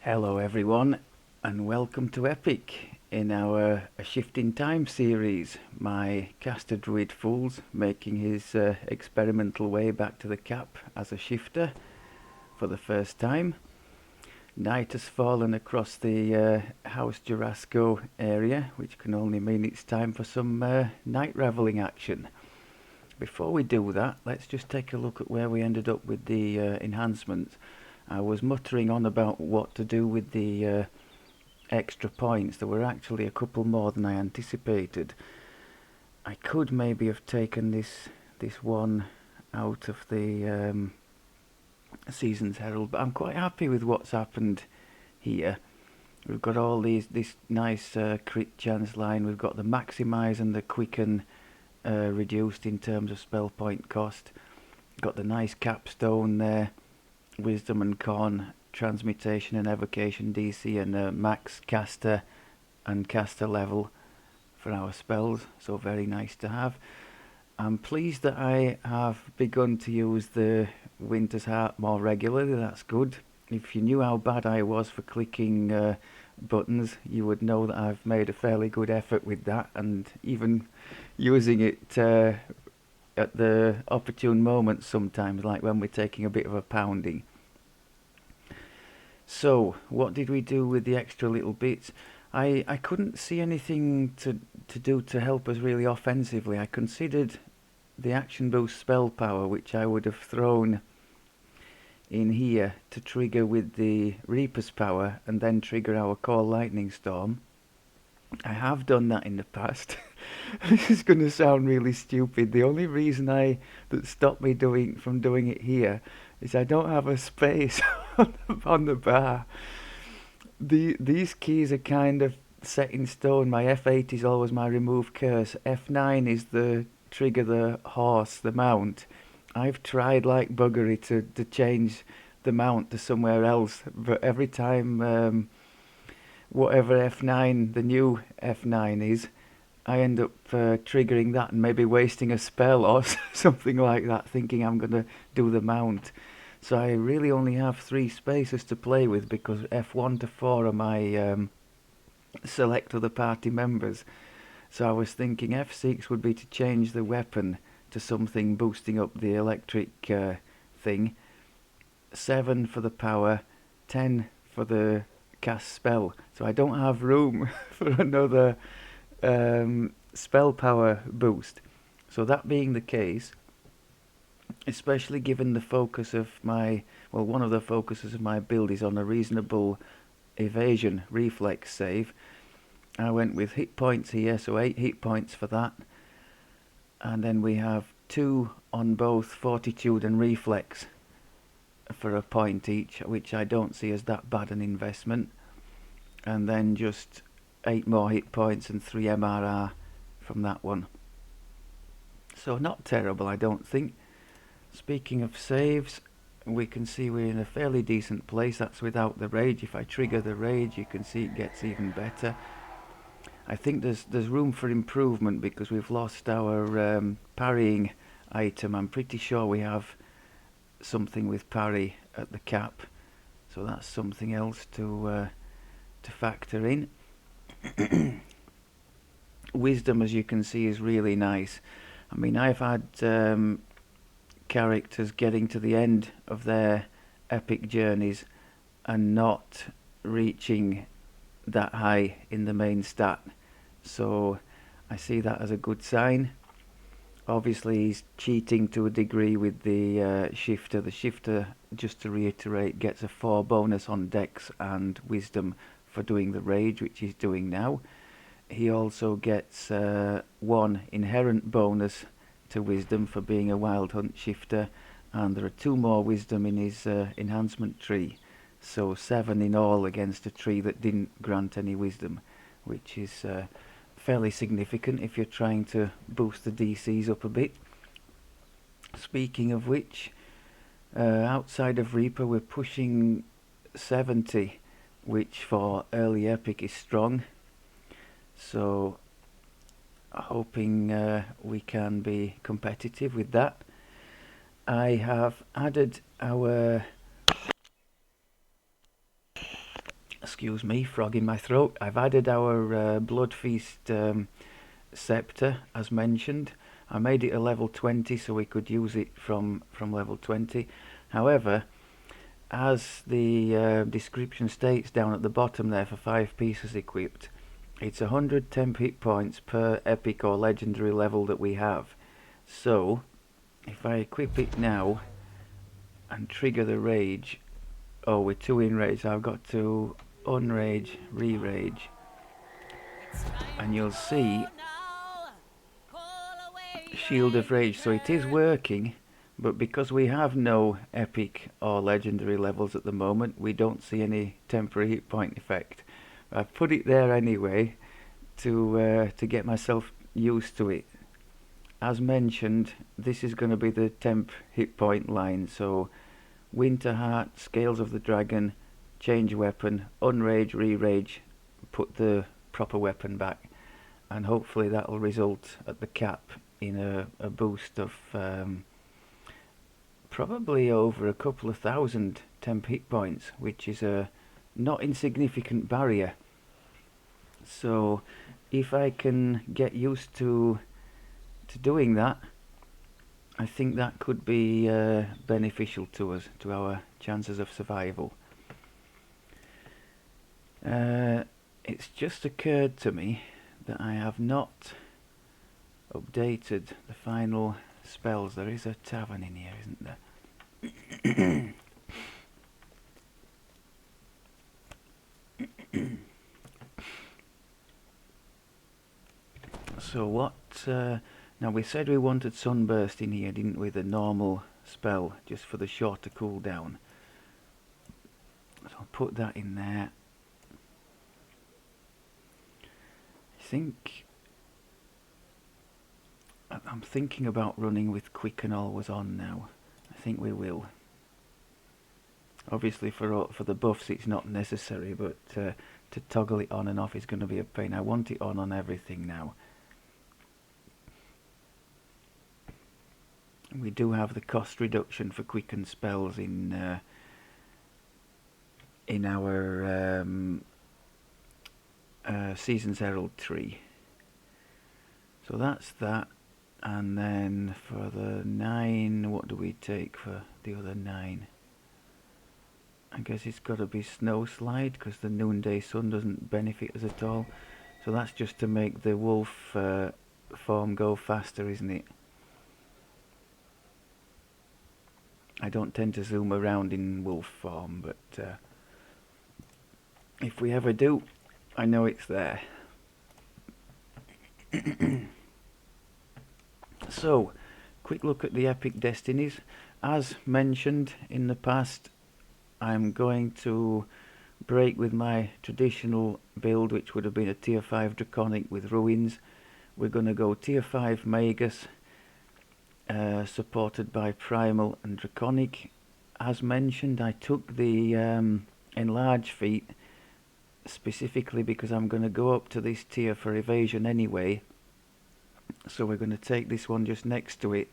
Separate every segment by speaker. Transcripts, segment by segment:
Speaker 1: Hello everyone and welcome to Epic in our A Shift in Time series. My caster Druid Fools making his experimental way back to the cap as a shifter for the first time. Night has fallen across the House Jurasco area, which can only mean it's time for some night reveling action. Before we do that, let's just take a look at where we ended up with the enhancements. I was muttering on about what to do with the extra points. There were actually a couple more than I anticipated. I could maybe have taken this one out of the Season's Herald, but I'm quite happy with what's happened here. We've got all this nice crit chance line. We've got the maximise and the quicken reduced in terms of spell point cost. Got the nice capstone there. Wisdom and Con, Transmutation and Evocation DC, and max caster and caster level for our spells, so very nice to have. I'm pleased that I have begun to use the Winter's Heart more regularly. That's good. If you knew how bad I was for clicking buttons, you would know that I've made a fairly good effort with that, and even using it at the opportune moments sometimes, like when we're taking a bit of a pounding. So, what did we do with the extra little bits? I couldn't see anything to do to help us really offensively. I considered the action boost spell power, which I would have thrown in here to trigger with the Reaper's power and then trigger our core lightning storm. I have done that in the past. This is going to sound really stupid. The only reason that stopped me from doing it here is I don't have a space on the bar. These keys are kind of set in stone. My F8 is always my remove curse. F9 is the trigger the horse, the mount. I've tried like buggery to change the mount to somewhere else, but every time whatever F9, the new F9 is, I end up triggering that and maybe wasting a spell or something like that, thinking I'm going to do the mount. So I really only have 3 spaces to play with, because F1 to 4 are my select other party members. So I was thinking F6 would be to change the weapon to something boosting up the electric thing. 7 for the power, 10 for the cast spell. So I don't have room for another spell power boost. So that being the case, especially given the focus of one of the focuses of my build is on a reasonable evasion reflex save, I went with hit points here, so 8 hit points for that. And then we have 2 on both fortitude and reflex for a point each, which I don't see as that bad an investment. And then just 8 more hit points and 3 MRR from that one. So not terrible, I don't think. Speaking of saves, we can see we're in a fairly decent place. That's without the rage. If I trigger the rage, you can see it gets even better. I think there's room for improvement because we've lost our parrying item. I'm pretty sure we have something with parry at the cap, so that's something else to factor in. Wisdom, as you can see, is really nice. I mean, I've had characters getting to the end of their epic journeys and not reaching that high in the main stat, so I see that as a good sign. Obviously he's cheating to a degree with the shifter. The shifter, just to reiterate, gets a 4 bonus on dex and wisdom for doing the rage, which he's doing now. He also gets 1 inherent bonus to wisdom for being a wild hunt shifter, and there are 2 more wisdom in his enhancement tree, so 7 in all against a tree that didn't grant any wisdom, which is fairly significant if you're trying to boost the DCs up a bit. Speaking of which, outside of Reaper we're pushing 70, which for early epic is strong, so hoping we can be competitive with that. I have added our Excuse me, frog in my throat. I've added our Blood Feast scepter, as mentioned. I made it a level 20 so we could use it from level 20. However, as the description states down at the bottom there, for 5 pieces equipped, it's 100 temp hit points per epic or legendary level that we have. So, if I equip it now and trigger the rage, oh, we're 2 in rage, so I've got to unrage, re-rage, and you'll see Shield of Rage. So it is working, but because we have no epic or legendary levels at the moment, we don't see any temporary hit point effect. I've put it there anyway to get myself used to it. As mentioned, this is going to be the temp hit point line, so Winter Heart, Scales of the Dragon, change weapon, unrage, re-rage, put the proper weapon back, and hopefully that will result at the cap in a boost of probably over a couple of thousand temp hit points, which is a not insignificant barrier. So if I can get used to doing that, I think that could be beneficial to us, to our chances of survival. It's just occurred to me that I have not updated the final spells. There is a tavern in here, isn't there? So what, now we said we wanted Sunburst in here, didn't we, the normal spell, just for the shorter cooldown. So I'll put that in there. I think I'm thinking about running with Quicken Always On now. I think we will. Obviously for the buffs it's not necessary, but to toggle it on and off is going to be a pain. I want it on everything now. We do have the cost reduction for Quicken spells in our Season's Herald 3. So that's that. And then for the 9, what do we take for the other 9? I guess it's got to be Snow Slide, because the Noonday Sun doesn't benefit us at all. So that's just to make the wolf form go faster, isn't it? I don't tend to zoom around in wolf form, but if we ever do, I know it's there. So, quick look at the epic destinies. As mentioned in the past, I'm going to break with my traditional build, which would have been a tier 5 Draconic with Ruins. We're going to go tier 5 Magus, supported by Primal and Draconic. As mentioned, I took the Enlarge feat specifically because I'm going to go up to this tier for evasion anyway. So we're going to take this one just next to it.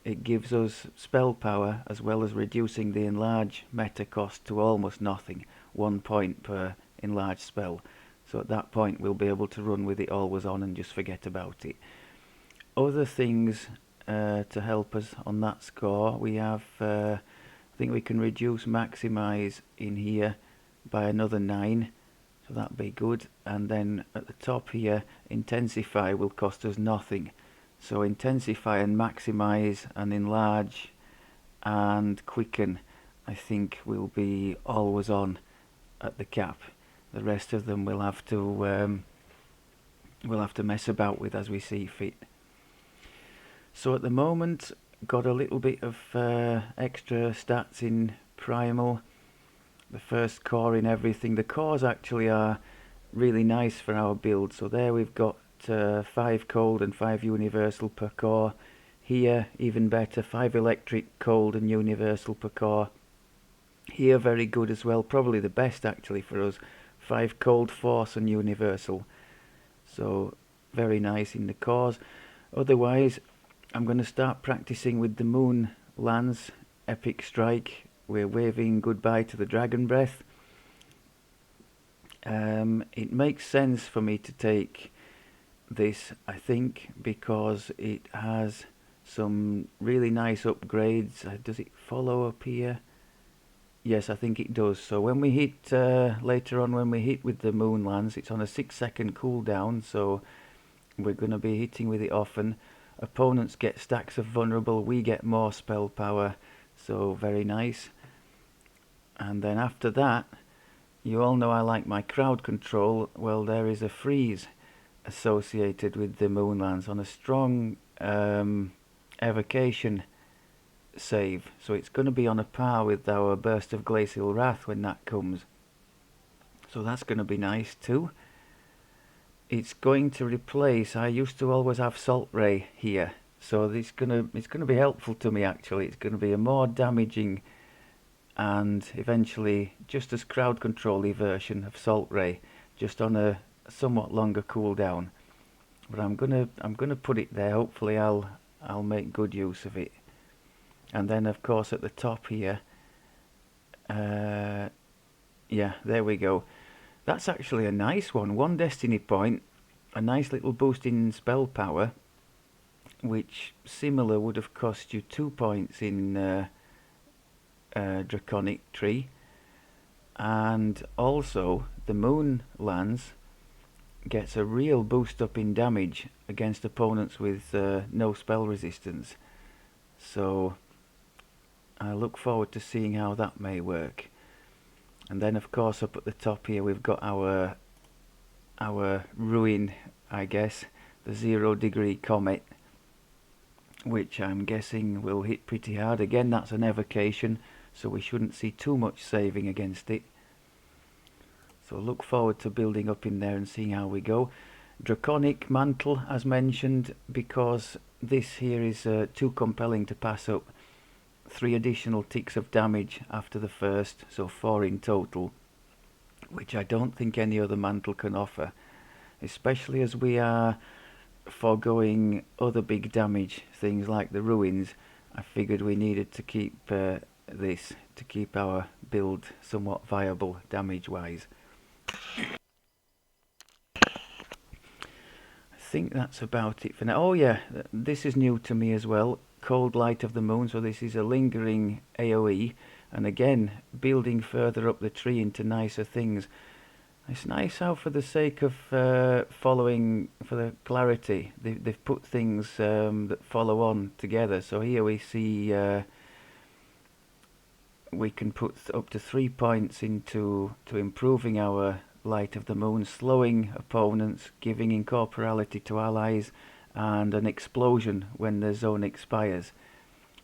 Speaker 1: It gives us spell power as well as reducing the enlarge meta cost to almost nothing, 1 point per enlarged spell. So at that point we'll be able to run with it always on and just forget about it. Other things to help us on that score, we have I think we can reduce maximize in here by another 9. So that'd be good. And then at the top here, intensify will cost us nothing. So intensify and maximize and enlarge and quicken, I think, will be always on at the cap. The rest of them we'll have to mess about with as we see fit. So at the moment, got a little bit of extra stats in Primal. The first core in everything. The cores actually are really nice for our build. So there we've got 5 cold and 5 universal per core. Here even better, 5 electric, cold and universal per core. Here very good as well, probably the best actually for us. 5 cold, force and universal. So very nice in the cores. Otherwise I'm going to start practicing with the Moon Lance Epic Strike. We're waving goodbye to the Dragon Breath. It makes sense for me to take this, I think, because it has some really nice upgrades. Does it follow up here? Yes, I think it does. So when we hit later on, when we hit with the Moonlands, it's on a 6-second cooldown, so we're going to be hitting with it often. Opponents get stacks of vulnerable, we get more spell power, so very nice. And then after that, you all know I like my crowd control. Well, there is a freeze associated with the Moonlands on a strong evocation save, so it's going to be on a par with our Burst of Glacial Wrath when that comes, so that's going to be nice too. It's going to replace, I used to always have Salt Ray here, so it's going to be helpful to me actually. It's going to be a more damaging and eventually just as crowd control-y version of Salt Ray, just on a somewhat longer cooldown. But I'm gonna put it there. Hopefully I'll make good use of it. And then of course at the top here, yeah, there we go. That's actually a nice one. 1 destiny point, a nice little boost in spell power, which similar would have cost you 2 points in Draconic Tree. And also the Moonlands gets a real boost up in damage against opponents with no spell resistance. So I look forward to seeing how that may work. And then of course up at the top here we've got our ruin, I guess, the 0 degree comet, which I'm guessing will hit pretty hard. Again, that's an evocation, so we shouldn't see too much saving against it. So look forward to building up in there and seeing how we go. Draconic Mantle, as mentioned, because this here is too compelling to pass up. 3 additional ticks of damage after the first, so 4 in total, which I don't think any other mantle can offer, especially as we are foregoing other big damage things like the ruins. I figured we needed to keep this to keep our build somewhat viable damage wise. I think that's about it for now. Oh yeah, this is new to me as well. Cold Light of the Moon, so this is a lingering AoE, and again building further up the tree into nicer things. It's nice how, for the sake of following, for the clarity, they've put things that follow on together. So here we see we can put up to 3 points into improving our Light of the Moon, slowing opponents, giving incorporality to allies, and an explosion when the zone expires.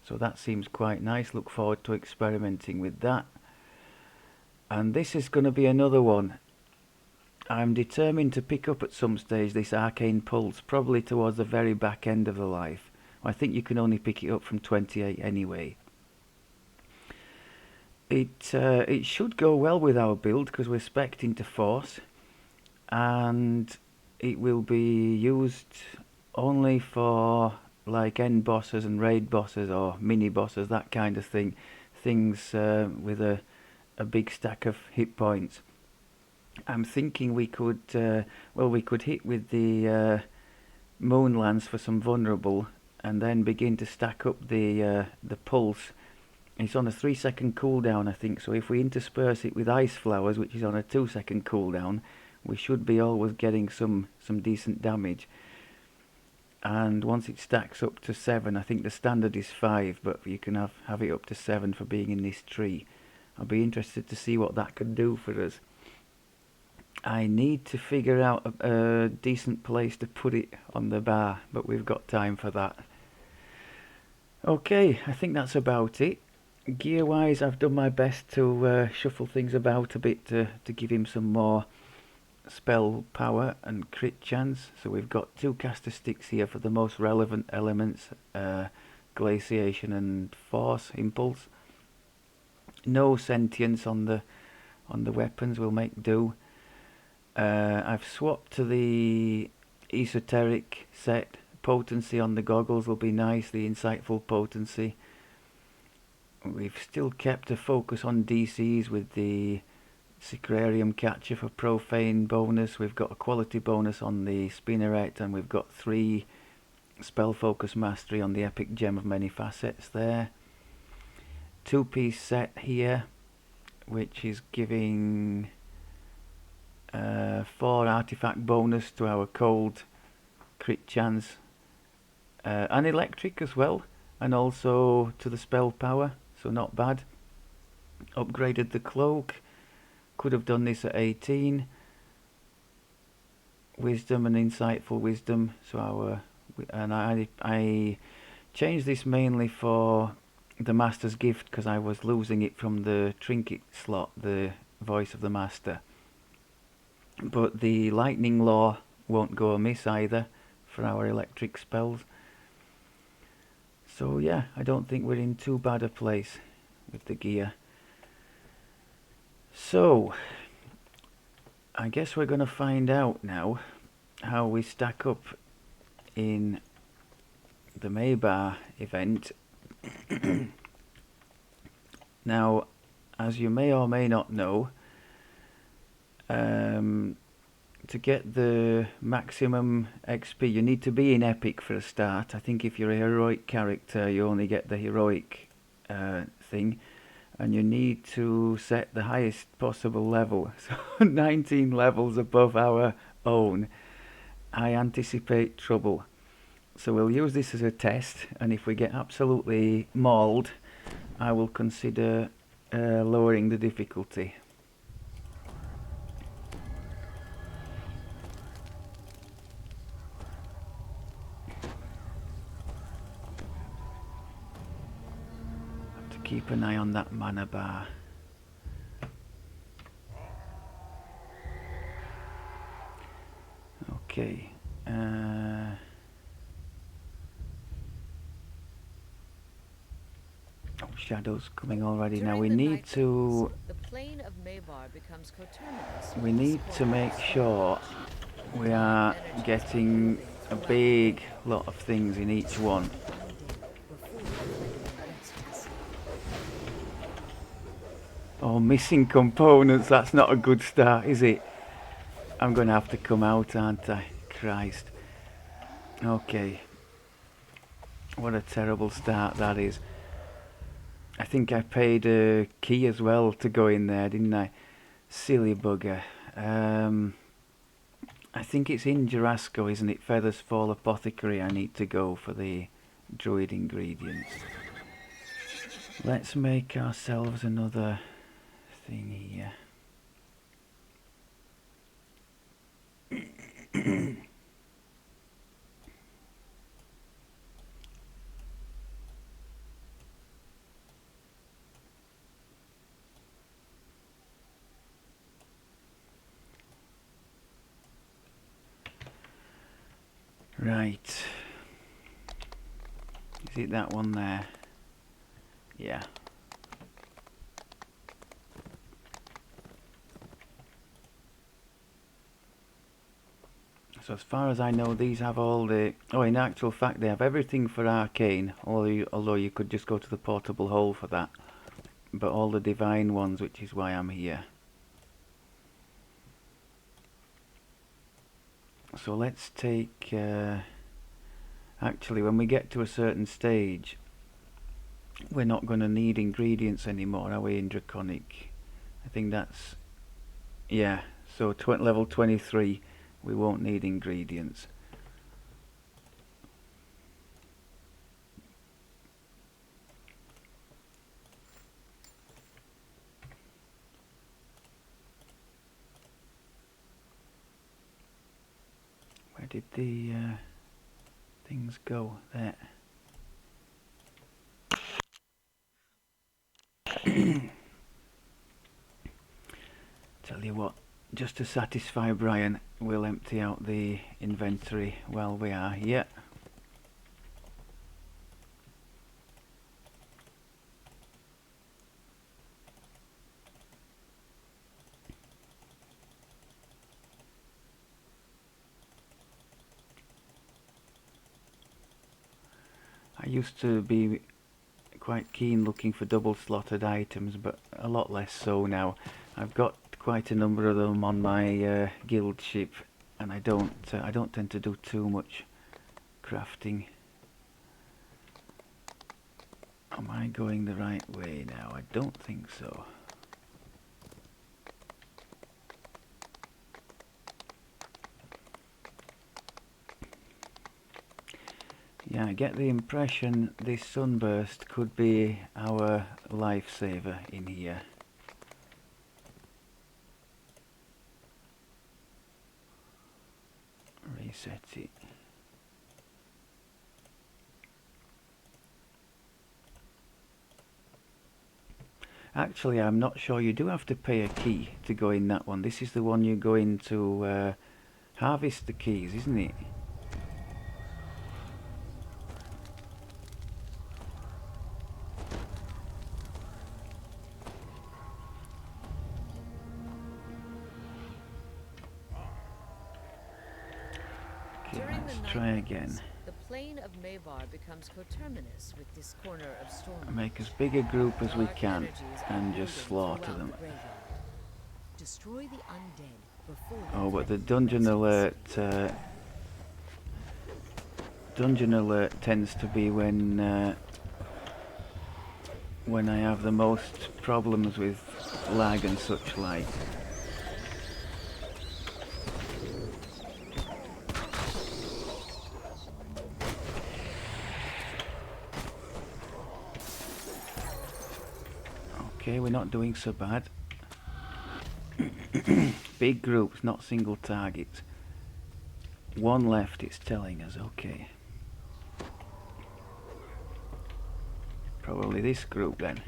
Speaker 1: So that seems quite nice. Look forward to experimenting with that. And this is going to be another one. I'm determined to pick up at some stage this Arcane Pulse, probably towards the very back end of the life. I think you can only pick it up from 28 anyway. It should go well with our build because we're spec'd into Force, and it will be used only for like end bosses and raid bosses or mini bosses, that kind of thing. Things with a big stack of hit points. I'm thinking we could we could hit with the Moonlands for some vulnerable, and then begin to stack up the pulse. It's on a 3-second cooldown, I think, so if we intersperse it with Ice Flowers, which is on a 2-second cooldown, we should be always getting some decent damage. And once it stacks up to 7, I think the standard is 5, but you can have it up to 7 for being in this tree. I'll be interested to see what that could do for us. I need to figure out a decent place to put it on the bar, but we've got time for that. Okay, I think that's about it. Gear wise, I've done my best to shuffle things about a bit to give him some more spell power and crit chance. So we've got 2 caster sticks here for the most relevant elements, glaciation and force impulse. No sentience on the weapons, will make do. I've swapped to the esoteric set. Potency on the goggles will be nice, the insightful potency. We've still kept a focus on DCs with the Sacrarium Catcher for Profane bonus. We've got a quality bonus on the Spinneret, and we've got 3 Spell Focus Mastery on the Epic Gem of Many Facets there. 2-piece set here, which is giving 4 artifact bonus to our cold crit chance, and electric as well, and also to the spell power, so not bad. Upgraded the cloak, could have done this at 18. Wisdom and insightful wisdom, so I changed this mainly for the Master's Gift because I was losing it from the trinket slot, the Voice of the Master. But the Lightning Law won't go amiss either for our electric spells. So yeah, I don't think we're in too bad a place with the gear. So I guess we're going to find out now how we stack up in the Maybar event. Now, as you may or may not know, to get the maximum XP you need to be in Epic for a start. I think if you're a heroic character you only get the heroic thing, and you need to set the highest possible level, so 19 levels above our own. I anticipate trouble, so we'll use this as a test, and if we get absolutely mauled I will consider lowering the difficulty. Have to keep an eye on that mana bar. Okay. Shadows coming already. Now we need to make sure we are getting a big lot of things in each one. Oh, missing components, that's not a good start, is it? I'm going to have to come out, aren't I? Christ. Okay. What a terrible start that is. I think I paid a key as well to go in there, didn't I? Silly bugger. I think it's in Jurasco, isn't it? Feathers Fall Apothecary I need to go for the Druid ingredients. Let's make ourselves another thing here. Right. Is it that one there? Yeah. So as far as I know, these have all the... Oh, in actual fact, they have everything for Arcane, although you could just go to the Portable Hole for that. But all the Divine ones, which is why I'm here. So let's take... actually, when we get to a certain stage, we're not going to need ingredients anymore, are we, in Draconic? I think that's... Yeah, so level 23, we won't need ingredients. Where did the things go? There. Tell you what, just to satisfy Brian, we'll empty out the inventory while we are here. I used to be quite keen looking for double slotted items, but a lot less so now. I've got quite a number of them on my guild ship, and I don't tend to do too much crafting. Am I going the right way now? I don't think so. Yeah, I get the impression this sunburst could be our lifesaver in here. Reset it. Actually, I'm not sure. You do have to pay a key to go in that one. This is the one you go in to harvest the keys, isn't it? Okay, let's try again.
Speaker 2: The plain of Mavar becomes coterminous with this corner of Storm.
Speaker 1: Make as big a group as we can and just slaughter them.
Speaker 2: Destroy the undead before.
Speaker 1: Oh, but the dungeon alert tends to be when I have the most problems with lag and such like. Okay, we're not doing so bad. Big groups, not single targets. One left, it's telling us, okay. Probably this group then.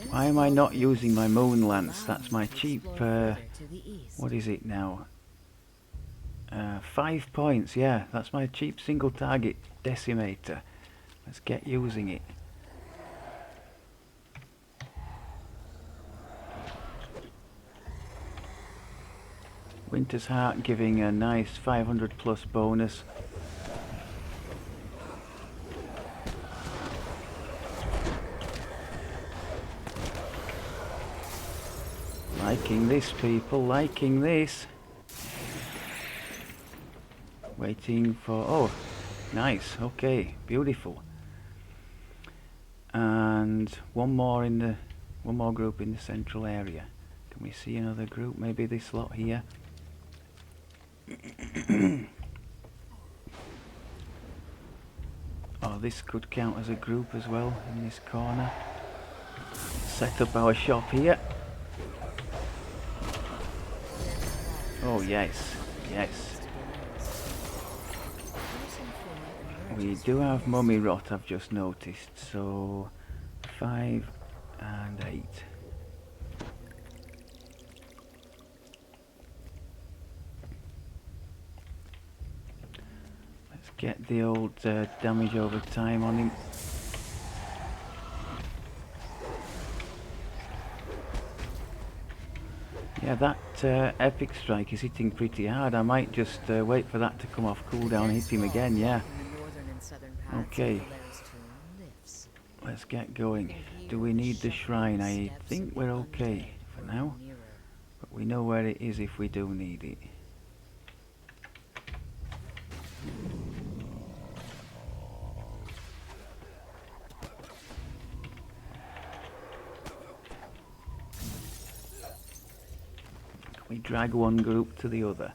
Speaker 1: Why am I not using my moon lance? That's my cheap, what is it now? 5 points, yeah, that's my cheap single target decimator. Let's get using it. Winter's Heart giving a nice 500 plus bonus. Liking this, people, liking this. Waiting for, oh, nice, okay, beautiful. And one more group in the central area. Can we see another group? Maybe this lot here. Oh, this could count as a group as well in this corner. Set up our shop here. Oh yes, yes. We do have mummy rot, I've just noticed, so 5 and 8. Let's get the old damage over time on him. Yeah, that epic strike is hitting pretty hard. I might just wait for that to come off cooldown and hit him again, yeah. Okay. Let's get going. Do we need the shrine? I think we're okay for now. But we know where it is if we do need it. We drag one group to the other.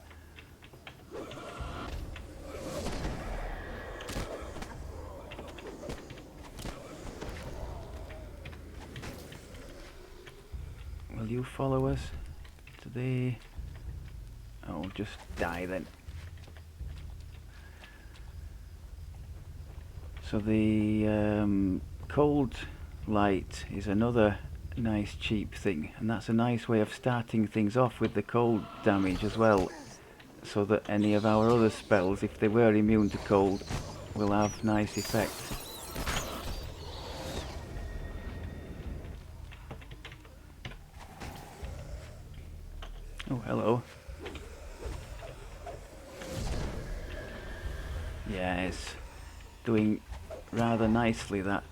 Speaker 1: Will you follow us to the... Oh, just die then. So the cold light is another nice cheap thing, and that's a nice way of starting things off with the cold damage as well, so that any of our other spells, if they were immune to cold, will have nice effects. Oh, hello. Yeah, it's doing rather nicely, that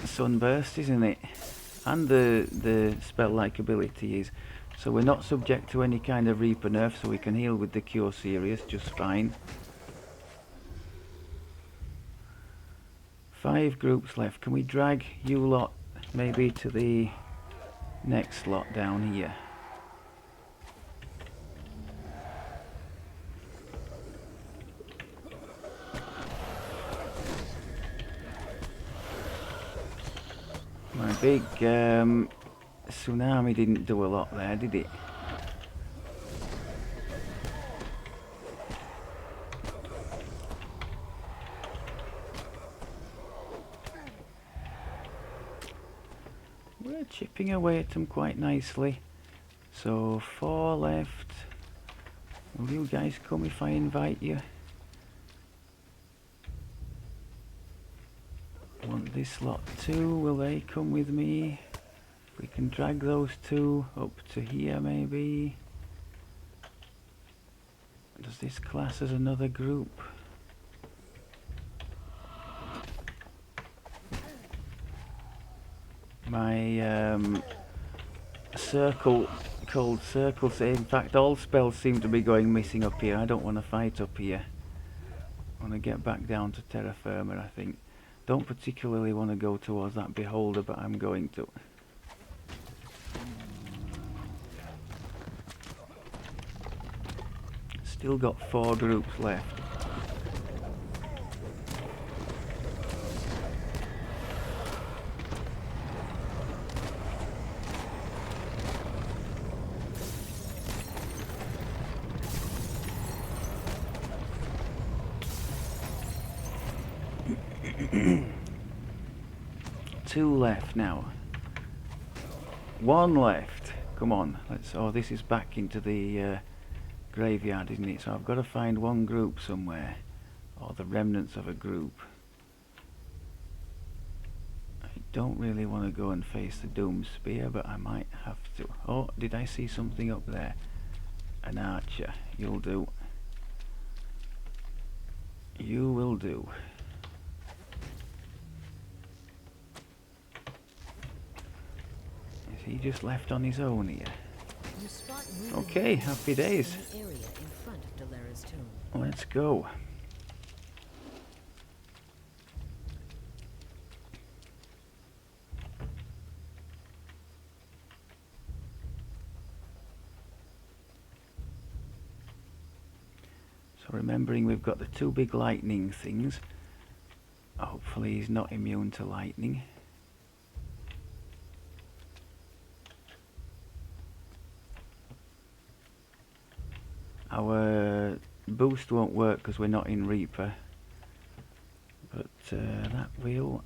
Speaker 1: sunburst, isn't it? And the spell-like ability is. So we're not subject to any kind of Reaper nerf, so we can heal with the Cure Serious just fine. 5 groups left. Can we drag you lot maybe to the next lot down here? My big tsunami didn't do a lot there, did it? We're chipping away at them quite nicely. So 4 left. Will you guys come if I invite you? Want this lot too? Will they come with me? We can drag those 2 up to here maybe. Does this class as another group? My circle, cold circle, say in fact all spells seem to be going missing up here. I don't want to fight up here. I want to get back down to terra firma, I think. Don't particularly want to go towards that beholder, but I'm going to. Still got 4 groups left. Two left now. 1 left. Come on. Let's. Oh, this is back into the graveyard, isn't it? So I've got to find 1 group somewhere, or the remnants of a group. I don't really want to go and face the Doom Spear, but I might have to. Oh, did I see something up there? An archer. You'll do. You will do. Is he just left on his own here? Okay, happy days. Let's go. So remembering we've got the 2 big lightning things. Hopefully he's not immune to lightning. Our boost won't work because we're not in Reaper, but that will.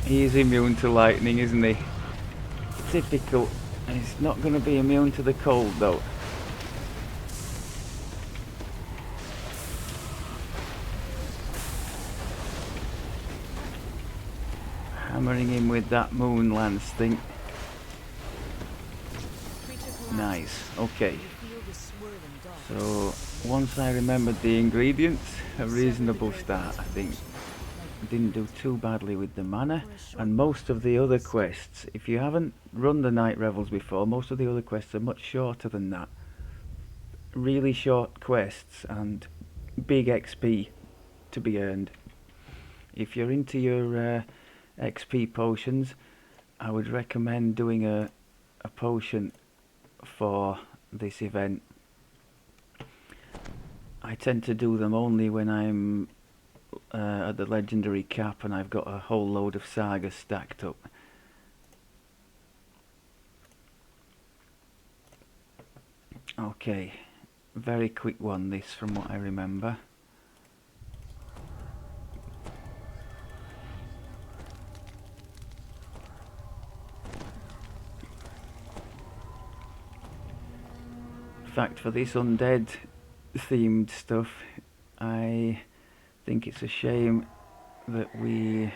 Speaker 1: He is immune to lightning, isn't he? Typical. He's not going to be immune to the cold though. Hammering him with that moon lance thing. Nice. Okay. So once I remembered the ingredients, a reasonable start, I think. Didn't do too badly with the mana, and most of the other quests, if you haven't run the night revels before, most of the other quests are much shorter than that. Really short quests and big XP to be earned. If you're into your XP potions, I would recommend doing a potion for this event. I tend to do them only when I'm at the legendary cap and I've got a whole load of sagas stacked up. Okay, very quick one this from what I remember. In fact, for this undead themed stuff, I think it's a shame that we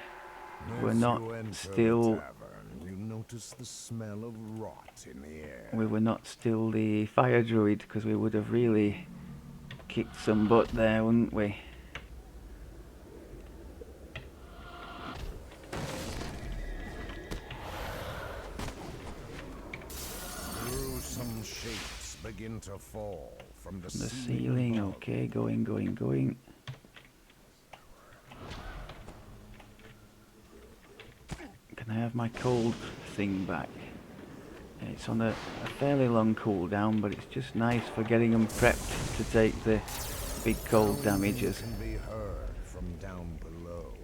Speaker 1: we're
Speaker 3: As
Speaker 1: not
Speaker 3: you enter the
Speaker 1: still.
Speaker 3: tavern, you notice the smell of rot in the air.
Speaker 1: We were not still the fire druid, because we would have really kicked some butt there, wouldn't we?
Speaker 3: Gruesome shapes begin to fall from the
Speaker 1: The
Speaker 3: ceiling
Speaker 1: ceiling,
Speaker 3: above.
Speaker 1: okay, going. Can I have my cold thing back? It's on a fairly long cooldown, but it's just nice for getting them prepped to take the big cold damages.
Speaker 3: Can be heard from down below.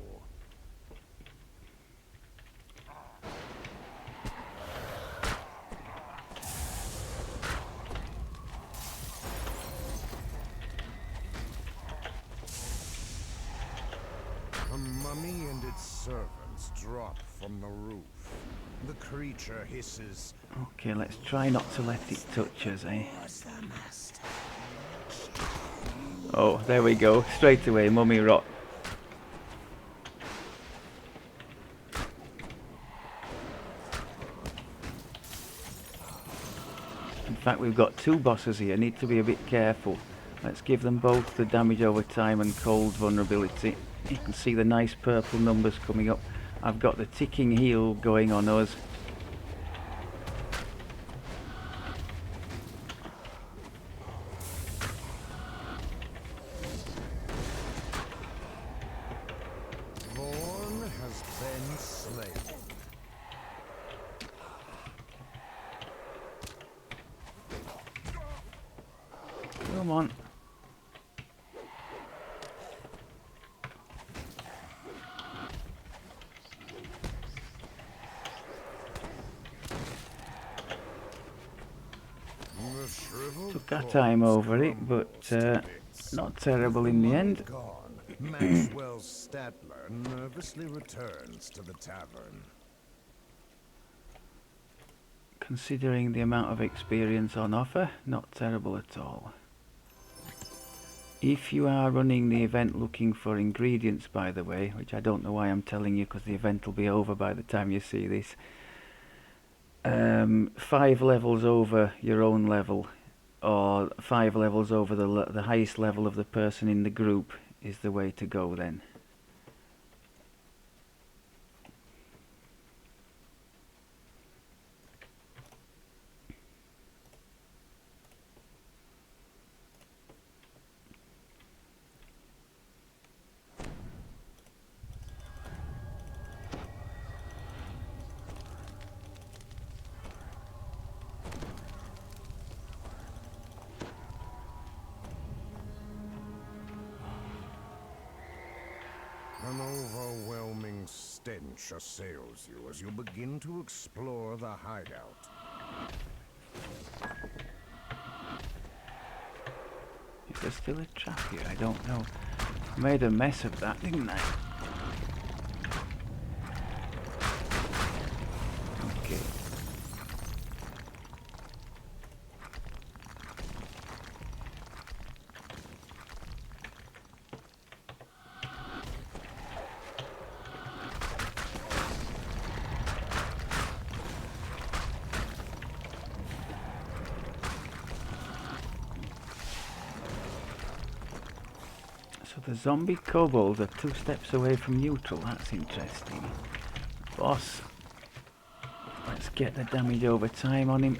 Speaker 3: A mummy and its servants drop from the roof. The creature hisses.
Speaker 1: Okay, let's try not to let it touch us, eh? Oh, there we go. Straight away, mummy rot. In fact, we've got two bosses here. Need to be a bit careful. Let's give them both the damage over time and cold vulnerability. You can see the nice purple numbers coming up. I've got the ticking heal going on us.
Speaker 3: Vorn has been slain.
Speaker 1: Come on.
Speaker 3: The shriveled
Speaker 1: Took our
Speaker 3: corpse
Speaker 1: time over it,
Speaker 3: crumbles
Speaker 1: but
Speaker 3: to bits.
Speaker 1: not terrible in the end.
Speaker 3: Gone, Maxwell Statler nervously returns to the tavern.
Speaker 1: Considering the amount of experience on offer, not terrible at all. If you are running the event looking for ingredients, by the way, which I don't know why I'm telling you, because the event will be over by the time you see this, 5 levels over your own level, or 5 levels over the highest level of the person in the group is the way to go then.
Speaker 3: An overwhelming stench assails you as you begin to explore the hideout.
Speaker 1: Is there still a trap here? I don't know. I made a mess of that, didn't I? Okay. So the zombie kobolds are 2 steps away from neutral. That's interesting. Boss. Let's get the damage over time on him.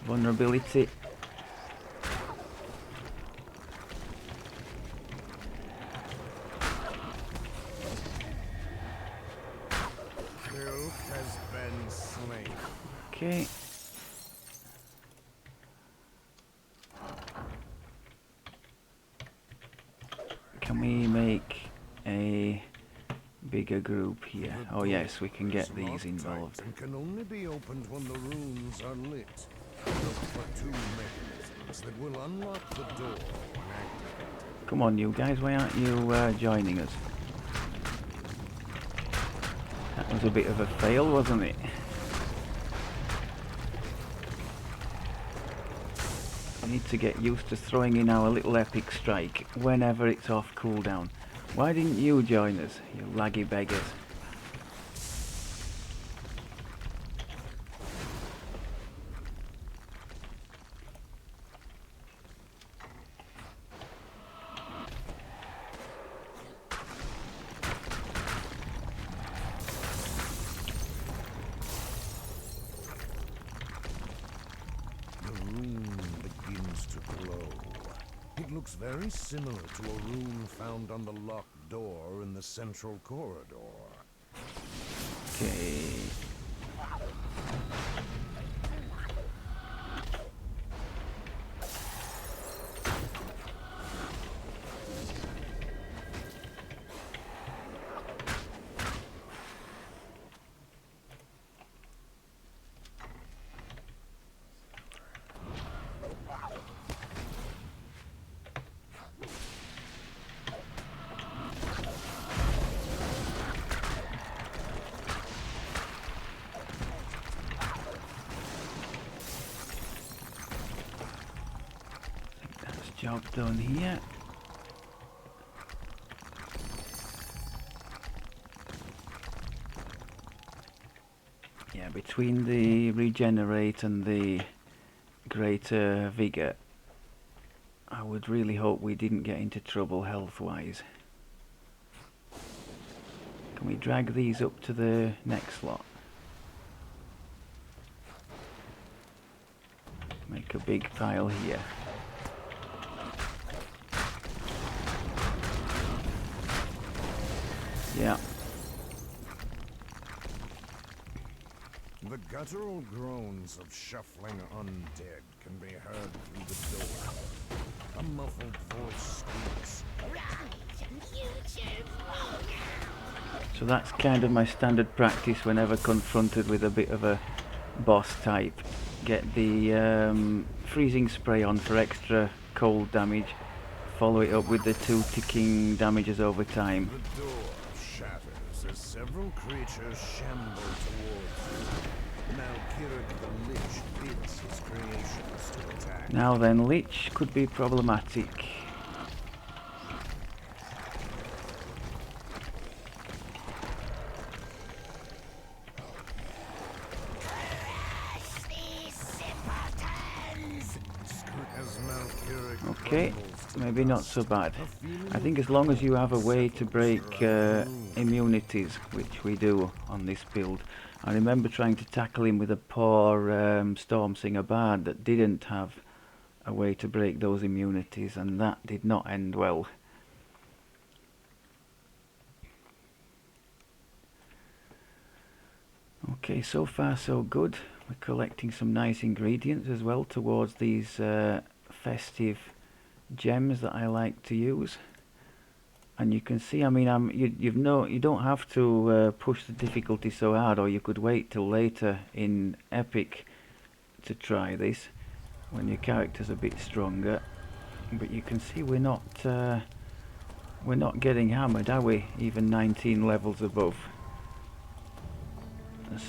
Speaker 1: Vulnerability.
Speaker 3: Ilk has been slain.
Speaker 1: Okay. Can we make a bigger group here?
Speaker 3: The
Speaker 1: Oh yes,
Speaker 3: door
Speaker 1: we can get
Speaker 3: is
Speaker 1: these
Speaker 3: locked
Speaker 1: involved.
Speaker 3: tight and can only be opened when the runes are lit. Look for 2 mechanisms that will unlock the door when activated.
Speaker 1: Come on you guys, why aren't you joining us? That was a bit of a fail, wasn't it? We need to get used to throwing in our little epic strike whenever it's off cooldown. Why didn't you join us, you laggy beggars?
Speaker 3: It looks very similar to a rune found on the locked door in the central corridor.
Speaker 1: Okay. Job done here. Yeah, between the regenerate and the greater vigor, I would really hope we didn't get into trouble health-wise. Can we drag these up to the next lot? Make a big pile here. Yeah.
Speaker 3: The guttural groans of shuffling undead can be heard through the door. A muffled voice squeaks.
Speaker 1: So that's kind of my standard practice whenever confronted with a bit of a boss type. Get the freezing spray on for extra cold damage. Follow it up with the 2 ticking damages over time.
Speaker 3: The door shatters as several creatures shamble towards you. Now Kirik the Lich bids his creations to attack.
Speaker 1: Now then, Lich could be problematic. Okay, maybe not so bad. I think as long as you have a way to break immunities, which we do on this build. I remember trying to tackle him with a poor Stormsinger Bard that didn't have a way to break those immunities, and that did not end well. Okay, so far so good. We're collecting some nice ingredients as well towards these festive gems that I like to use. And you can see, I mean, you don't have to push the difficulty so hard, or you could wait till later in Epic to try this when your character's a bit stronger. But you can see we're not getting hammered, are we? Even 19 levels above.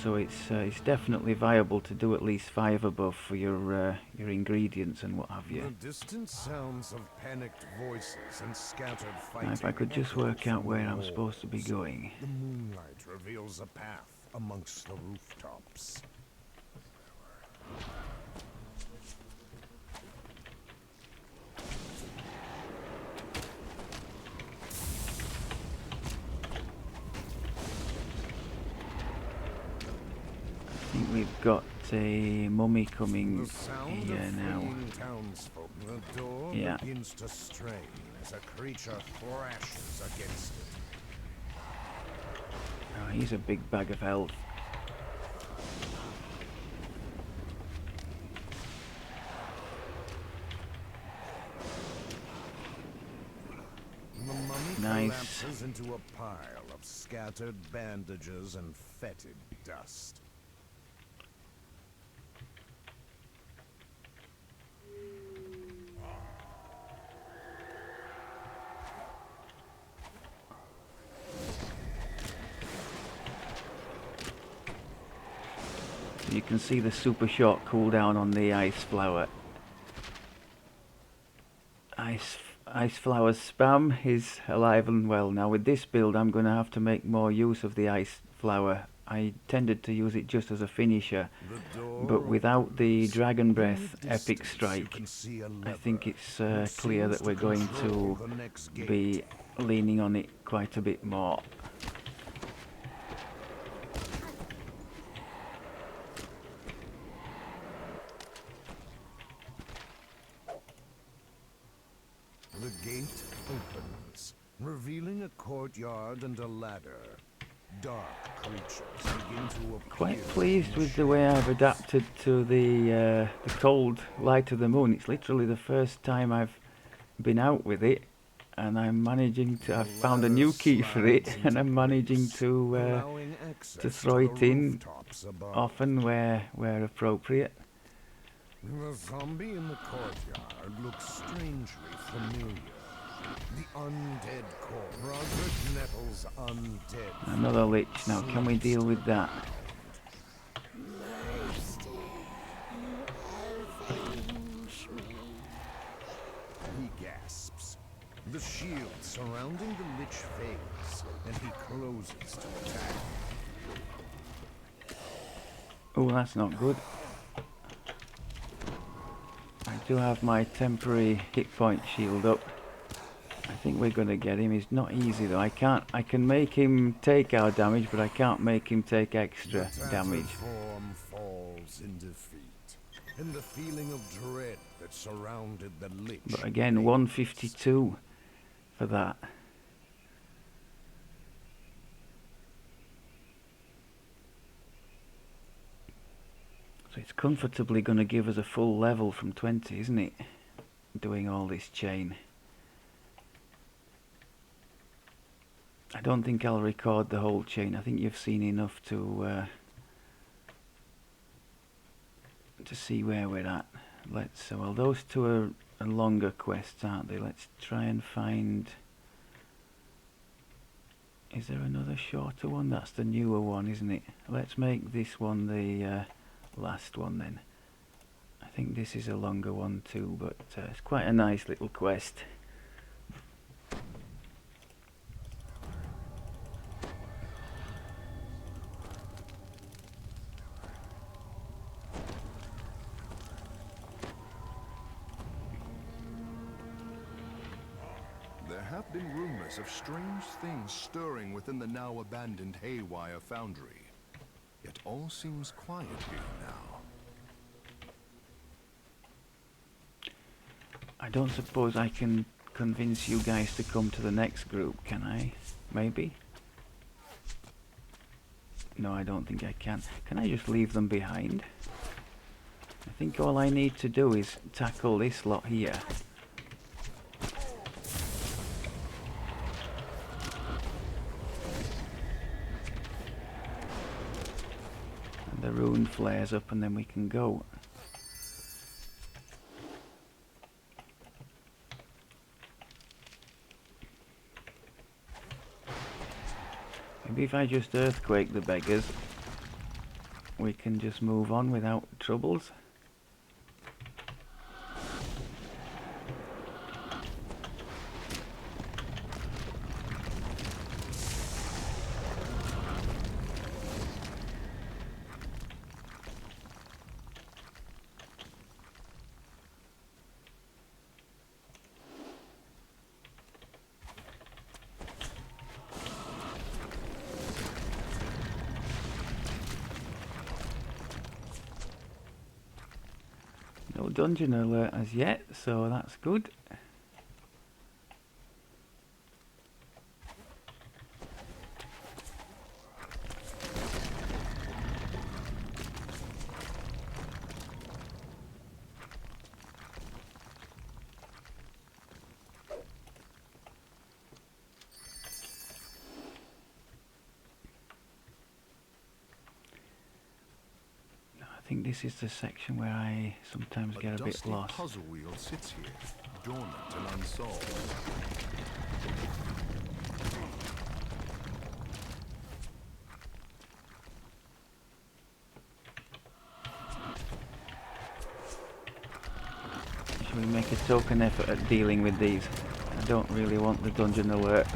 Speaker 1: So it's definitely viable to do at least 5 above for your ingredients and what have you.
Speaker 3: The distant sounds of panicked voices and scattered fighting.
Speaker 1: Now if I could just work out where I'm
Speaker 3: walls.
Speaker 1: supposed to be going.
Speaker 3: The moonlight reveals a path amongst the rooftops.
Speaker 1: I think we've got a mummy coming
Speaker 3: The sound
Speaker 1: here
Speaker 3: of
Speaker 1: now.
Speaker 3: fleeing townsfolk. The door
Speaker 1: Yeah.
Speaker 3: begins to strain as a creature thrashes against it.
Speaker 1: Oh, he's a big bag of health.
Speaker 3: The mummy
Speaker 1: Nice.
Speaker 3: collapses into a pile of scattered bandages and fetid dust.
Speaker 1: You can see the super short cooldown on the ice flower. Ice flower's spam is alive and well. Now with this build I'm going to have to make more use of the ice flower. I tended to use it just as a finisher, but without the Dragon Breath Epic Strike, I think it's clear that we're going to be leaning on it quite a bit more.
Speaker 3: courtyard and a ladder, dark creatures begin to appear.
Speaker 1: Quite pleased with the way I've adapted to the cold light of the moon. It's literally the first time I've been out with it, and I'm managing to. I've found a new key for it, and I'm managing to throw it in often where appropriate.
Speaker 3: The zombie in the courtyard looks strangely familiar. The undead core. Roderick Nettle's undead.
Speaker 1: Another lich. Now, can we deal with that?
Speaker 3: He gasps. The shield surrounding the lich fades, and he closes to attack.
Speaker 1: Oh, that's not good. I do have my temporary hit point shield up. I think we're gonna get him. He's not easy though. I can make him take our damage, but I can't make him take extra damage.
Speaker 3: Form falls in defeat, and the feeling of dread that surrounded the lich.
Speaker 1: But again, 152 for that. So it's comfortably going to give us a full level from 20, isn't it? Doing all this chain. I don't think I'll record the whole chain. I think you've seen enough to see where we're at. Well, those two are longer quests, aren't they? Let's try and find. Is there another shorter one? That's the newer one, isn't it? Let's make this one the last one then. I think this is a longer one too, but it's quite a nice little quest.
Speaker 4: There have been rumors of strange things stirring within the now abandoned Haywire Foundry. Yet all seems quiet here now.
Speaker 1: I don't suppose I can convince you guys to come to the next group, can I? Maybe? No, I don't think I can. Can I just leave them behind? I think all I need to do is tackle this lot here. And the rune flares up and then we can go. Maybe if I just earthquake the beggars, we can just move on without troubles. No dungeon alert as yet, so that's good. I think this is the section where I sometimes get a bit lost.
Speaker 4: A puzzle wheel sits here, dormant and unsolved.
Speaker 1: Should we make a token effort at dealing with these? I don't really want the dungeon alert.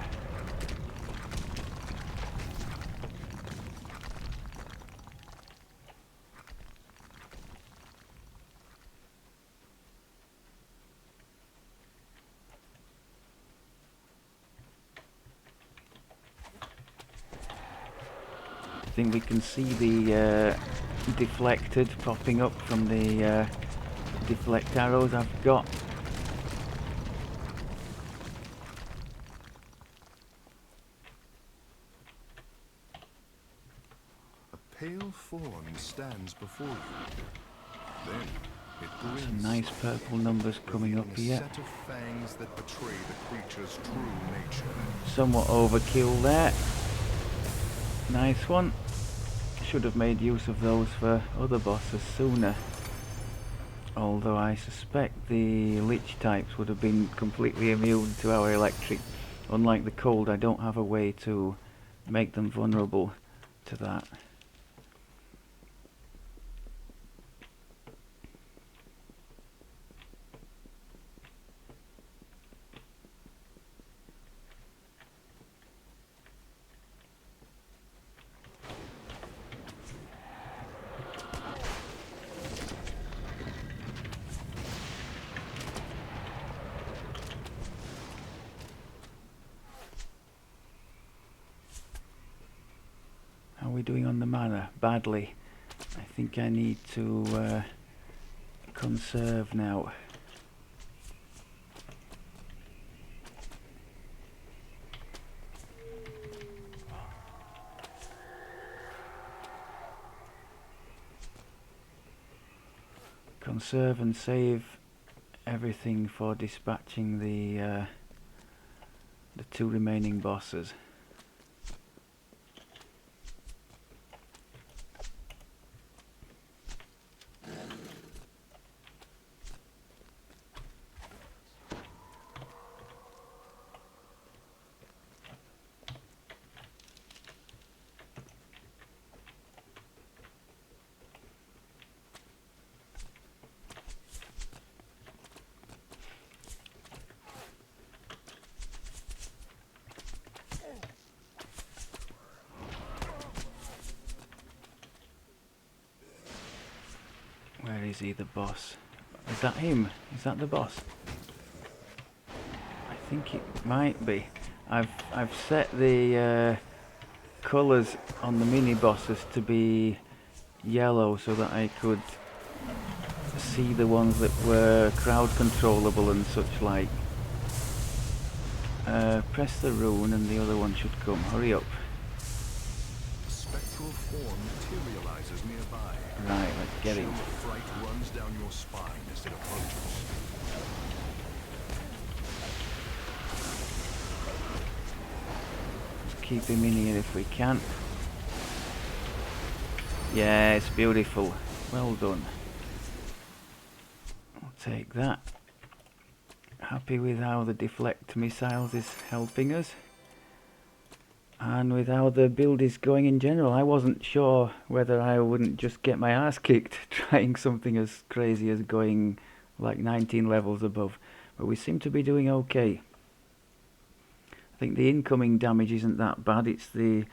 Speaker 1: I think we can see the deflected popping up from the deflect arrows I've got.
Speaker 4: pale form stands before you. Then it
Speaker 1: Some
Speaker 4: grins
Speaker 1: nice
Speaker 4: slightly,
Speaker 1: purple numbers coming up
Speaker 4: revealing a
Speaker 1: here.
Speaker 4: set of fangs that betray the creature's true nature.
Speaker 1: Somewhat overkill there. Nice one. Should have made use of those for other bosses sooner. Although I suspect the lich types would have been completely immune to our electric. Unlike the cold, I don't have a way to make them vulnerable to that. How are we doing on the mana? Badly. I think I need to conserve now. Conserve and save everything for dispatching the 2 remaining bosses. Where is he, the boss? Is that him? Is that the boss? I think it might be. I've set the colours on the mini bosses to be yellow so that I could see the ones that were crowd controllable and such like. Press the rune and the other one should come. Hurry up.
Speaker 4: A spectral form materializes nearby.
Speaker 1: Right, let's get him.
Speaker 4: Chill of fright runs down your spine as it approaches.
Speaker 1: Keep him in here if we can. Yes, beautiful. Well done. I'll take that. Happy with how the deflect missiles is helping us. And with how the build is going in general. I wasn't sure whether I wouldn't just get my ass kicked trying something as crazy as going like 19 levels above. But we seem to be doing okay. I think the incoming damage isn't that bad. It's the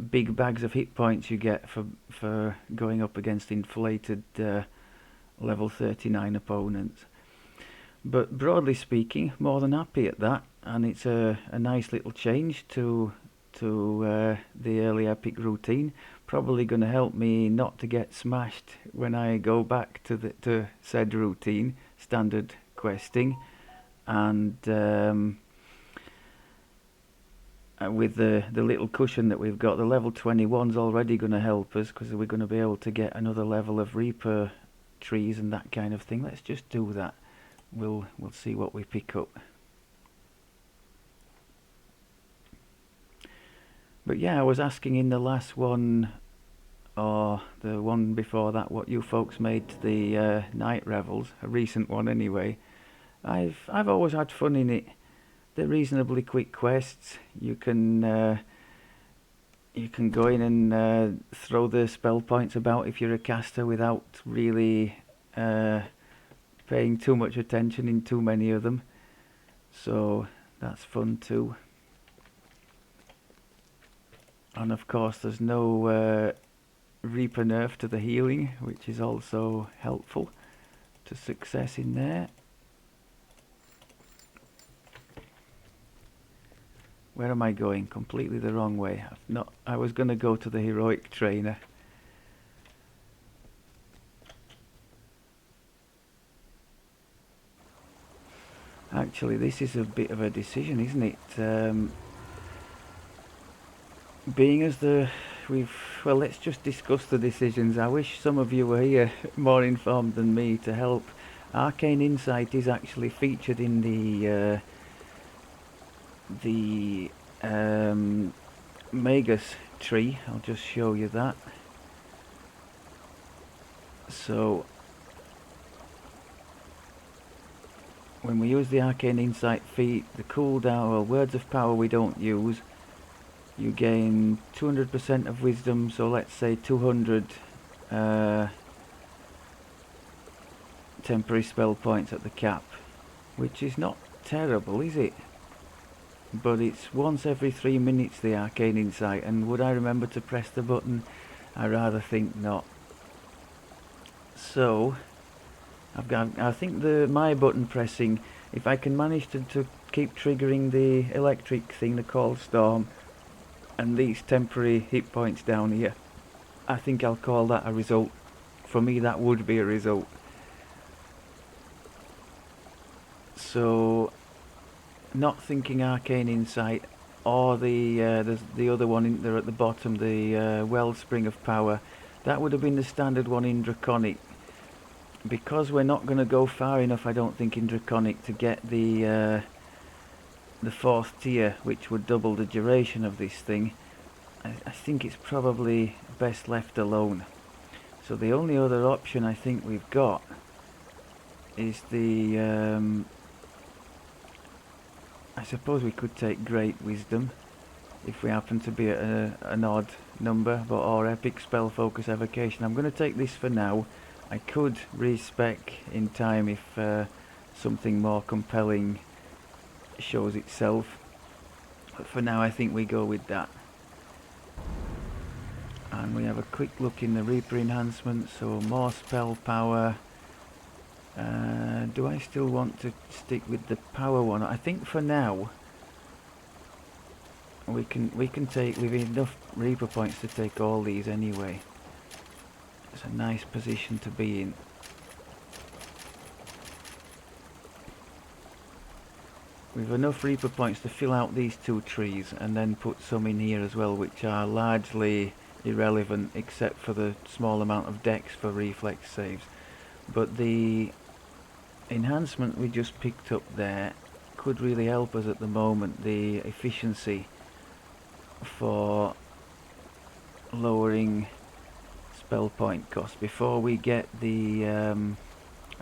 Speaker 1: big bags of hit points you get for going up against inflated level 39 opponents. But broadly speaking, more than happy at that, and it's a nice little change to the early epic routine. Probably going to help me not to get smashed when I go back to said routine, standard questing, and with the little cushion that we've got, the level 21's already going to help us because we're going to be able to get another level of Reaper trees and that kind of thing. Let's just do that. We'll see what we pick up. But yeah, I was asking in the last one, or the one before that, what you folks made to the night revels, a recent one anyway. I've always had fun in it. They're reasonably quick quests. You can go in and throw the spell points about if you're a caster without really paying too much attention in too many of them. So that's fun too. And of course there's no Reaper nerf to the healing, which is also helpful to success in there. Where am I going? Completely the wrong way. I was going to go to the heroic trainer. Actually, this is a bit of a decision, isn't it? Being as well, let's just discuss the decisions. I wish some of you were here more informed than me to help. Arcane Insight is actually featured in the Magus tree. I'll just show you that. So when we use the Arcane Insight feat, the cooldown, well, Words of Power we don't use. You gain 200% of wisdom, so let's say 200 temporary spell points at the cap, which is not terrible, is it? But it's once every 3 minutes, the Arcane Insight, and would I remember to press the button? I rather think not. So I think my button pressing, if I can manage to keep triggering the electric thing, the Cold Storm, and these temporary hit points down here, I think I'll call that a result. For me, that would be a result. So, not thinking Arcane Insight, or there's the other one in there at the bottom, the Wellspring of Power. That would have been the standard one in Draconic. Because we're not going to go far enough, I don't think, in Draconic to get the 4th tier, which would double the duration of this thing. I think it's probably best left alone. So the only other option I think we've got is the I suppose we could take Great Wisdom if we happen to be at an odd number, or Epic Spell Focus Evocation. I'm going to take this for now. I could respec in time if something more compelling shows itself, but for now I think we go with that. And we have a quick look in the Reaper enhancement, so more spell power. Do I still want to stick with the power one? I think for now we can take, we've enough Reaper points to take all these anyway. It's a nice position to be in. We've enough Reaper points to fill out these 2 trees, and then put some in here as well, which are largely irrelevant except for the small amount of dex for reflex saves. But the enhancement we just picked up there could really help us at the moment. The efficiency for lowering spell point cost before we get the and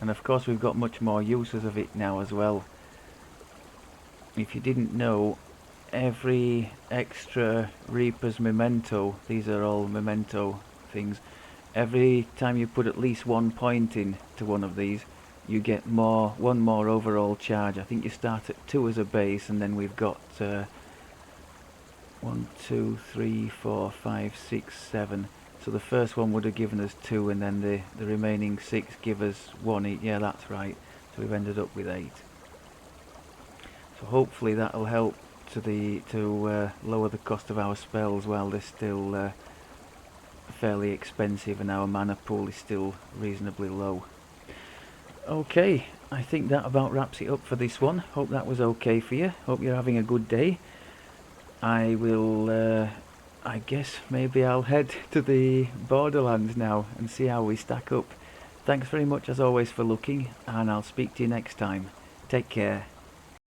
Speaker 1: of course we've got much more uses of it now as well. If you didn't know, every extra Reaper's memento, these are all memento things, every time you put at least 1 point in to one of these, you get one more overall charge. I think you start at 2 as a base, and then we've got 1, 2, 3, 4, 5, 6, 7. So the first one would have given us 2, and then the remaining 6 give us 1 each. Yeah, that's right. So we've ended up with 8. So hopefully that'll help to lower the cost of our spells while they're still fairly expensive and our mana pool is still reasonably low. Okay, I think that about wraps it up for this one. Hope that was okay for you. Hope you're having a good day. I will, I guess maybe I'll head to the Borderlands now and see how we stack up. Thanks very much as always for looking, and I'll speak to you next time. Take care.